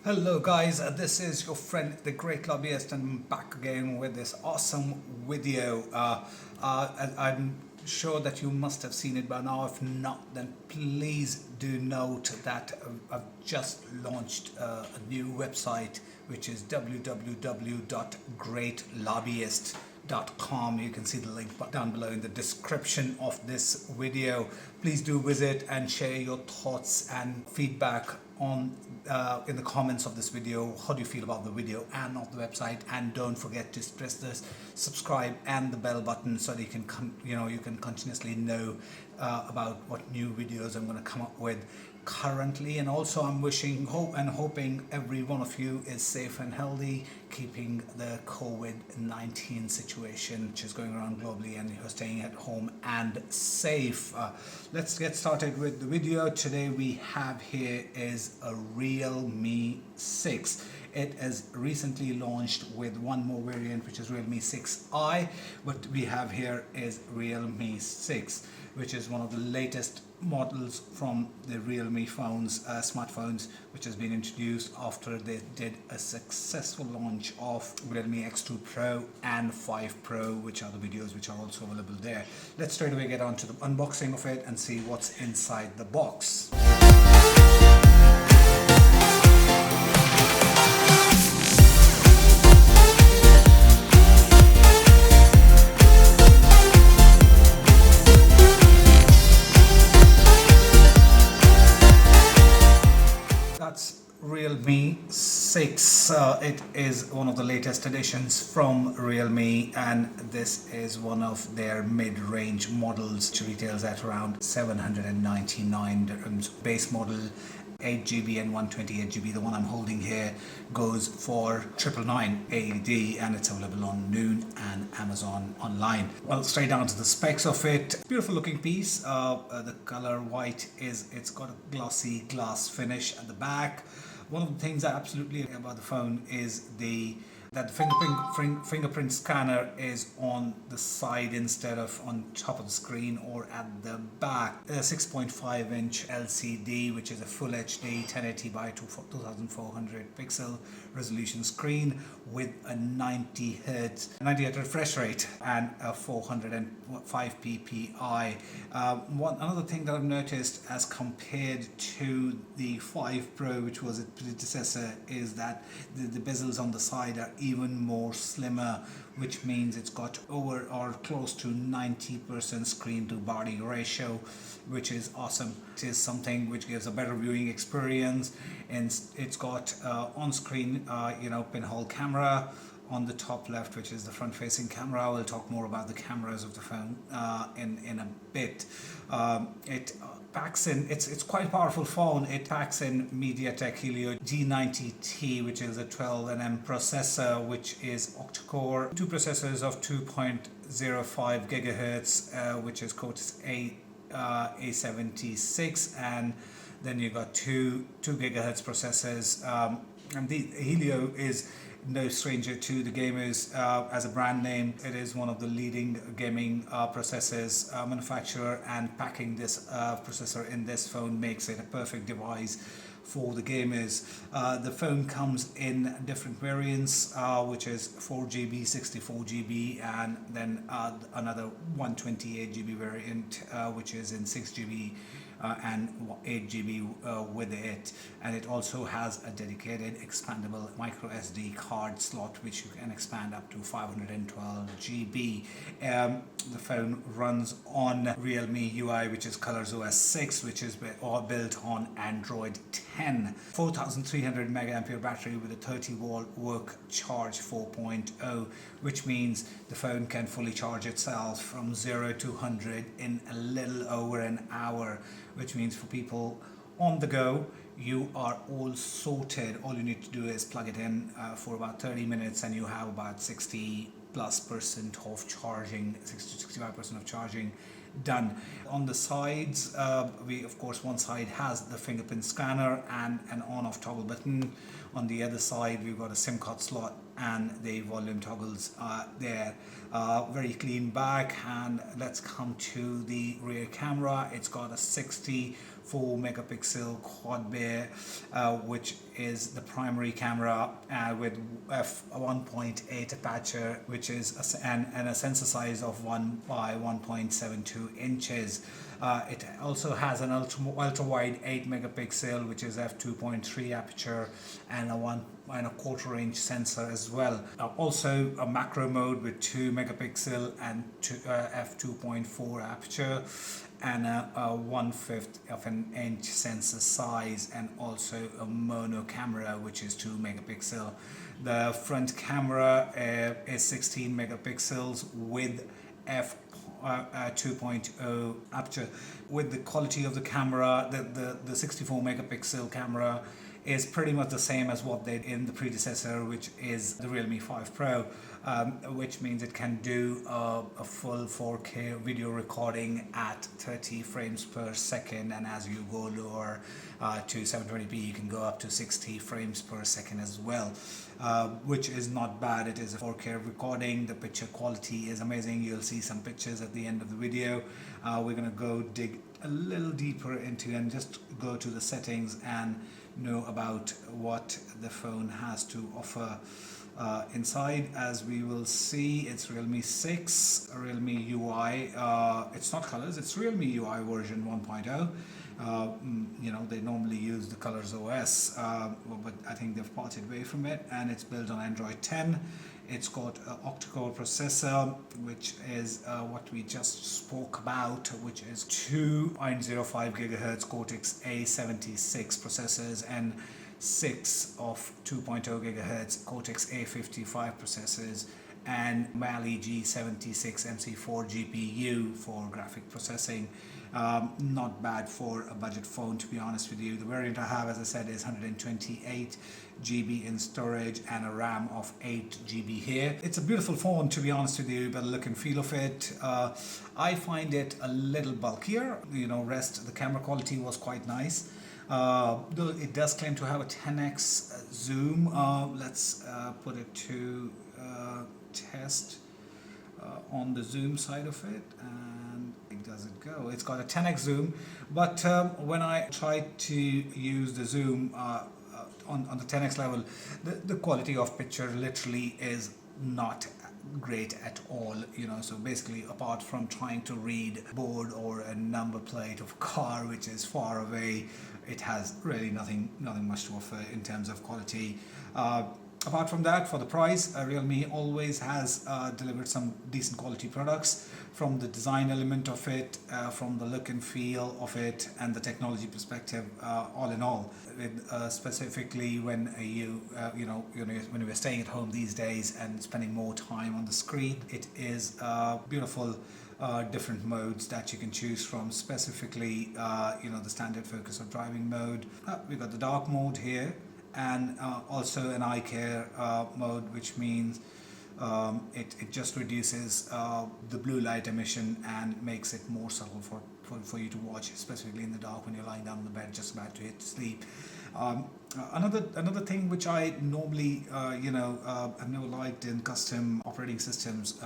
Hello guys, this is your friend the Great Lobbyist and I'm back again with this awesome video. I'm sure that you must have seen it by now. If not, then please do note that I've just launched a new website, which is www.greatlobbyist.com. You can see the link down below in the description of this video. Please do visit and share your thoughts and feedback on in the comments of this video. How do you feel about the video and of the website? And don't forget to press the subscribe and the bell button so that you can you can continuously know about what new videos I'm going to come up with currently. And also I'm hoping every one of you is safe and healthy, keeping the COVID-19 situation which is going around globally, and you're staying at home and safe. Let's get started with the video. Today we have here is a Realme 6. It is recently launched with one more variant, which is Realme 6i, but we have here is Realme 6, which is one of the latest models from the Realme phones, smartphones, which has been introduced after they did a successful launch of Realme X2 Pro and 5 Pro, which are the videos which are also available there. Let's straight away get on to the unboxing of it and see what's inside the box. That's Realme 6. It is one of the latest additions from Realme, and this is one of their mid-range models, which retails at around 799 dirhams. Base model 8GB and 128GB. The one I'm holding here goes for 999 AED, and it's available on Noon and Amazon online. Well, straight down to the specs of it. Beautiful looking piece. The color white it's got a glossy glass finish at the back. One of the things I absolutely like about the phone is that the fingerprint scanner is on the side instead of on top of the screen or at the back. A 6.5-inch LCD, which is a full HD 1080 by 2400 pixel resolution screen with a 90 Hz refresh rate and a 405 ppi. Another thing that I've noticed as compared to the 5 Pro, which was its predecessor, is that the bezels on the side are even more slimmer, which means it's got over or close to 90% screen to body ratio, which is awesome. It is something which gives a better viewing experience, and it's got on-screen pinhole camera on the top left, which is the front-facing camera. We'll talk more about the cameras of the phone in a bit. It packs in, it's quite a powerful phone. It packs in MediaTek Helio G90T, which is a 12nm processor, which is octa-core. Two processors of 2.05 gigahertz, which is Cortex A76, and then you got two gigahertz processors. And the Helio is no stranger to the gamers as a brand name. It is one of the leading gaming processors manufacturer, and packing this processor in this phone makes it a perfect device for the gamers. The phone comes in different variants, which is 4GB, 64GB, and then another 128GB variant, which is in 6GB and 8GB with it. And it also has a dedicated expandable micro SD card slot, which you can expand up to 512GB. The phone runs on Realme UI, which is ColorOS 6, which is built on Android 10. 4300 mAh battery with a 30-volt work charge 4.0, which means the phone can fully charge itself from 0 to 100 in a little over an hour, which means for people on the go, you are all sorted. All you need to do is plug it in for about 30 minutes and you have about 60+% of charging, 60 to 65% of charging done. On the sides, one side has the fingerprint scanner and an on-off toggle button. On the other side, we've got a SIM card slot and the volume toggles there. Very clean back. And let's come to the rear camera. It's got a 60 4 megapixel quad bay, which is the primary camera with f1.8 aperture, which is a sensor size of 1 by 1.72 inches. It also has an ultra wide 8 megapixel, which is f2.3 aperture, and a 1.25 inch sensor as well. Also a macro mode with 2 megapixel and f2.4 aperture, and a 1/5 of an inch sensor size, and also a mono camera which is 2 megapixel. The front camera is 16 megapixels with f 2.0 aperture. With the quality of the camera, the 64 megapixel camera is pretty much the same as what they did in the predecessor, which is the Realme 5 Pro, which means it can do a full 4K video recording at 30 frames per second, and as you go lower to 720p, you can go up to 60 frames per second as well, which is not bad. It is a 4K recording. The picture quality is amazing. You'll see some pictures at the end of the video. We're going to go dig a little deeper into and just go to the settings and know about what the phone has to offer. Inside, as we will see, it's Realme 6, Realme UI. It's not colors, it's Realme UI version 1.0. They normally use the Colors OS, but I think they've parted away from it, and it's built on Android 10. It's got an octa-core processor, which is what we just spoke about, which is 2.05 gigahertz Cortex A76 processors and 6 of 2.0 gigahertz Cortex A55 processors, and Mali G96 MC4 GPU for graphic processing. Not bad for a budget phone, to be honest with you. The variant I have, as I said, is 128 GB in storage and a RAM of 8 GB here. It's a beautiful phone, to be honest with you, but the look and feel of it, I find it a little bulkier. The camera quality was quite nice. Though it does claim to have a 10x zoom. Let's put it to test on the zoom side of it, and does it go? It's got a 10x zoom, but when I tried to use the zoom on the 10x level, the quality of picture literally is not great at all. So basically, apart from trying to read a board or a number plate of a car which is far away, it has really nothing much to offer in terms of quality. Apart from that, for the price, Realme always has delivered some decent quality products, from the design element of it, from the look and feel of it, and the technology perspective. All in all, specifically when when we're staying at home these days and spending more time on the screen, it is beautiful. Different modes that you can choose from. Specifically, the standard focus or driving mode. We've got the dark mode here, and also an eye care mode, which means it just reduces the blue light emission and makes it more subtle for you to watch, specifically in the dark when you're lying down on the bed just about to hit sleep. Another thing which I normally I've never liked in custom operating systems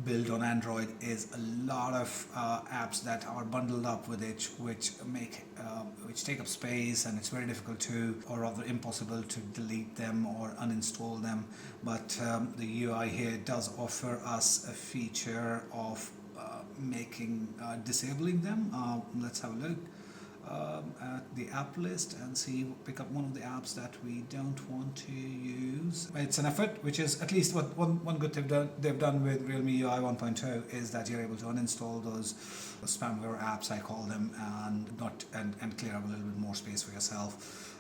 built on Android is a lot of apps that are bundled up with it, which take up space, and it's very difficult to, or rather impossible to, delete them or uninstall them. But the UI here does offer us a feature of disabling them. Let's have a look at the app list and pick up one of the apps that we don't want to use. It's an effort, which is at least what one good they've done with Realme UI 1.0 is that you're able to uninstall those spamware apps, I call them, and clear up a little bit more space for yourself.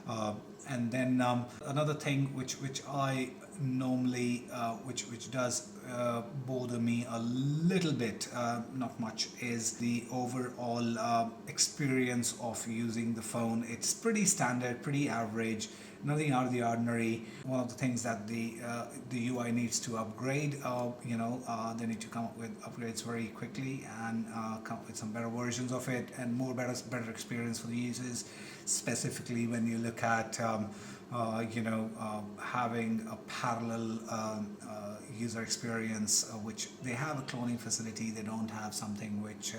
And then another thing which I normally which does bother me a little bit, not much, is the overall experience of using the phone. It's pretty standard, pretty average, nothing out of the ordinary. One of the things that the UI needs to upgrade, they need to come up with upgrades very quickly and come up with some better versions of it and better experience for the users, specifically when you look at having a parallel user experience, which they have a cloning facility. They don't have something which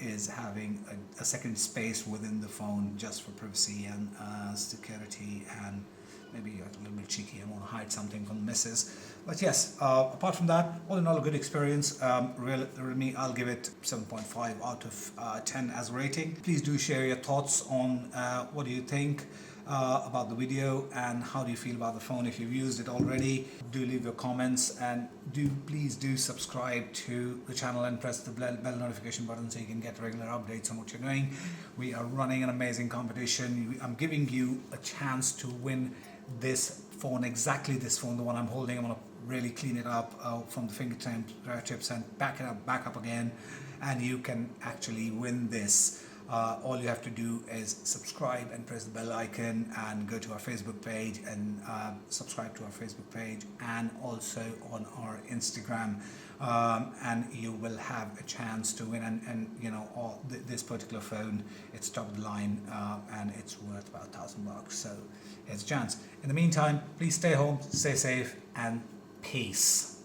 is having a second space within the phone just for privacy and security, and maybe a little bit cheeky and want to hide something from the missus. But yes, apart from that, all in all, a good experience. Realme, I'll give it 7.5 out of 10 as a rating. Please do share your thoughts on what do you think about the video, and how do you feel about the phone if you've used it already. Do leave your comments, and please do subscribe to the channel and press the bell notification button so you can get regular updates on what you're doing. We are running an amazing competition. I'm giving you a chance to win this phone, exactly this phone, the one I'm holding. I'm going to really clean it up from the fingertips and back up again, and you can actually win this. All you have to do is subscribe and press the bell icon, and go to our Facebook page and subscribe to our Facebook page, and also on our Instagram, and you will have a chance to win. And you know, this particular phone, it's top of the line, and it's worth about $1,000, so it's a chance. In the meantime, please stay home, stay safe, and peace.